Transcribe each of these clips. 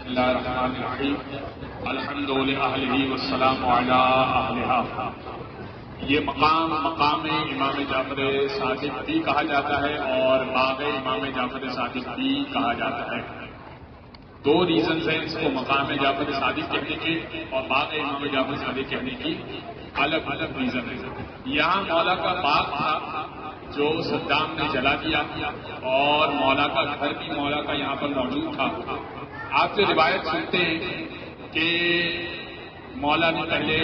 بسم اللہ الرحمن الرحیم الحمد للہ والسلام علی اہلہا۔ یہ مقام امام جعفر صادق بھی کہا جاتا ہے اور باغ امام جعفر صادق بھی کہا جاتا ہے۔ دو ریزنز ہیں اس کو مقام جعفر صادق کہنے کے اور باغ امام جعفر صادق کہنے کی، الگ الگ ریزن ہے۔ یہاں مولا کا باغ تھا جو صدام نے جلا دیا اور مولا کا گھر بھی مولا کا یہاں پر موجود تھا۔ آپ سے روایت سنتے ہیں کہ مولا نے پہلے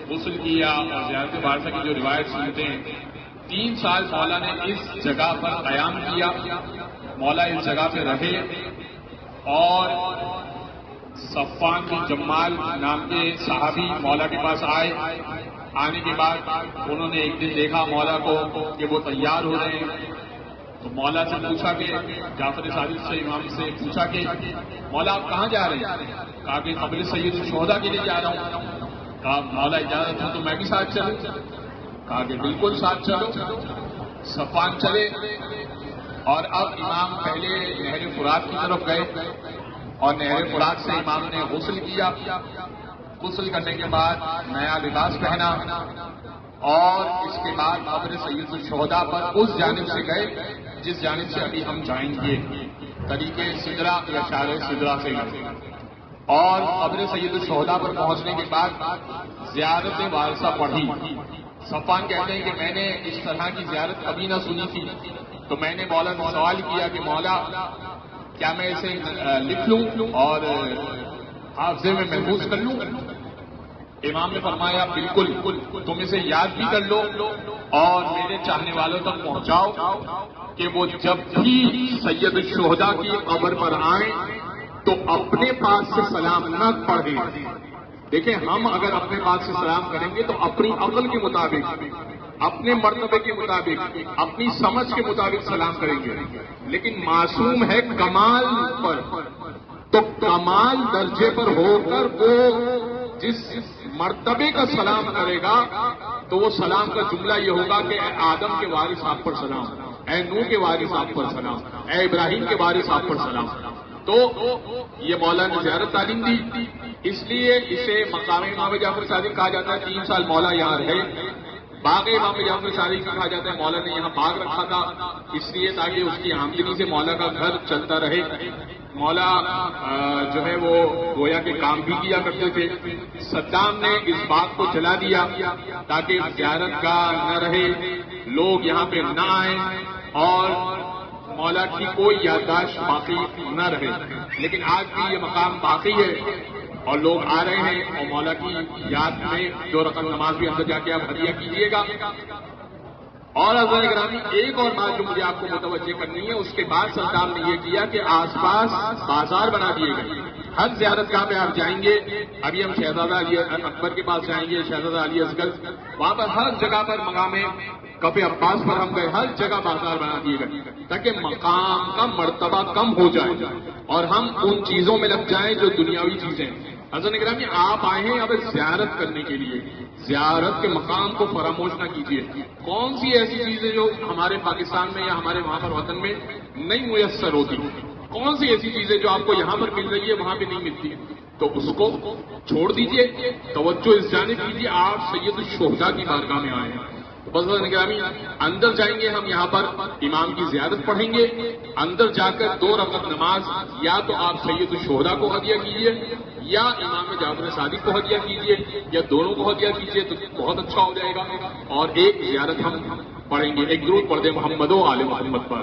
غسل کیا اور زیارت بارسا کی جو روایت سنتے ہیں 3 سال مولا نے اس جگہ پر قیام کیا، مولا اس جگہ پہ رہے اور صفوان بن جمال نام کے صحابی مولا کے پاس آئے۔ آنے کے بعد انہوں نے ایک دن دیکھا مولا کو کہ وہ تیار ہو رہے ہیں، تو مولا سے پوچھا کہ جعفر صادق سے امام سے پوچھا کہ مولا آپ کہاں جا رہے ہیں؟ کہا کہ قبر سید الشہداء کے لیے جا رہا ہوں۔ کہا مولا اجازت ہو تو میں بھی ساتھ چلوں؟ کہا کہ بالکل ساتھ چلو۔ صفوان چلے اور اب امام پہلے نہر فرات کی طرف گئے اور نہر فرات سے امام نے غسل کیا۔ غسل کرنے کے بعد نیا لباس پہنا اور اس کے بعد قبر سید الشہداء پر اس جانب سے گئے جس جانب سے ابھی ہم جائیں گے، طریقے سدرا یا شار سدرا سے گئے اور قبر سید الشہداء پر پہنچنے کے بعد زیارت وارثہ پڑھی۔ صفوان کہتے ہیں کہ میں نے اس طرح کی زیارت کبھی نہ سنی تھی، تو میں نے مولا سے سوال کیا کہ مولا کیا میں اسے لکھ لوں اور حافظے میں محفوظ کر لوں؟ امام نے فرمایا بالکل، تم اسے یاد بھی کر لو اور میرے چاہنے والوں تک پہنچاؤ کہ وہ جب بھی سید الشہداء کی قبر پر آئیں تو اپنے پاس سے سلام نہ پڑھیں۔ دیکھیں، ہم اگر اپنے پاس سے سلام کریں گے تو اپنی عقل کے مطابق، اپنے مرتبے کے مطابق، اپنی سمجھ کے مطابق سلام کریں گے، لیکن معصوم ہے کمال پر، تو کمال درجے پر ہو کر وہ جس مرتبے کا سلام کرے گا تو وہ سلام کا جملہ یہ ہوگا کہ اے آدم کے وارث آپ پر سلام، اے نوح کے وارث آپ پر سلام، اے ابراہیم کے وارث آپ پر سلام۔ تو یہ مولا نے زیارت تعلیم دی، اس لیے اسے مقام امام جعفر صادق کہا جاتا ہے۔ 3 سال مولا یہاں رہے۔ باغ امام جعفر صادق کہا جاتا ہے، مولا نے یہاں باغ رکھا تھا اس لیے تاکہ اس کی آمدنی سے مولا کا گھر چلتا رہے۔ مولا جو ہے وہ گویا کے کام بھی کیا کرتے تھے۔ صدام نے اس بات کو چلا دیا تاکہ زیارت گاہ نہ رہے، لوگ یہاں پہ نہ آئیں اور مولا کی کوئی یادداشت باقی نہ رہے، لیکن آج بھی یہ مقام باقی ہے اور لوگ آ رہے ہیں اور مولا کی یاد میں 2 رکعت نماز بھی اندر جا کے آپ ہدیہ کیجیے گا۔ اور حضرات گرامی، ایک اور بات جو مجھے آپ کو متوجہ کرنی ہے، اس کے بعد صدام نے یہ کیا کہ آس پاس بازار بنا دیے گئے۔ ہر زیارت گاہ پہ آپ جائیں گے، ابھی ہم شہزادہ علی اکبر کے پاس جائیں گے، شہزادہ علی اصغر، وہاں پر ہر جگہ پر مقام کف عباس پر ہم گئے، ہر جگہ بازار بنا دیے گئے تاکہ مقام کا مرتبہ کم ہو جائے اور ہم ان چیزوں میں لگ جائیں جو دنیاوی چیزیں ہیں۔ حضرت گرامی، آپ آئے ہیں اب زیارت کرنے کے لیے، زیارت کے مقام کو فراموش نہ کیجیے۔ کون سی ایسی چیزیں جو ہمارے پاکستان میں یا ہمارے وہاں پر وطن میں نہیں میسر ہوتی؟ کون سی ایسی چیزیں جو آپ کو یہاں پر مل رہی ہے وہاں پہ نہیں ملتی؟ تو اس کو چھوڑ دیجیے، توجہ اس جانب کیجیے، آپ سید الشہداء کی بارگاہ میں آئے ہیں۔ بس نگرامی، اندر جائیں گے ہم، یہاں پر امام کی زیارت پڑھیں گے، اندر جا کر 2 رکعت نماز یا تو آپ سید الشہداء کو ہدیہ کیجیے یا امام جعفر صادق کو ہدیہ کیجیے یا دونوں کو ہدیہ کیجیے تو بہت اچھا ہو جائے گا۔ اور ایک زیارت ہم پڑھیں گے، ایک درود پڑھ دیں محمد و آل محمد پر۔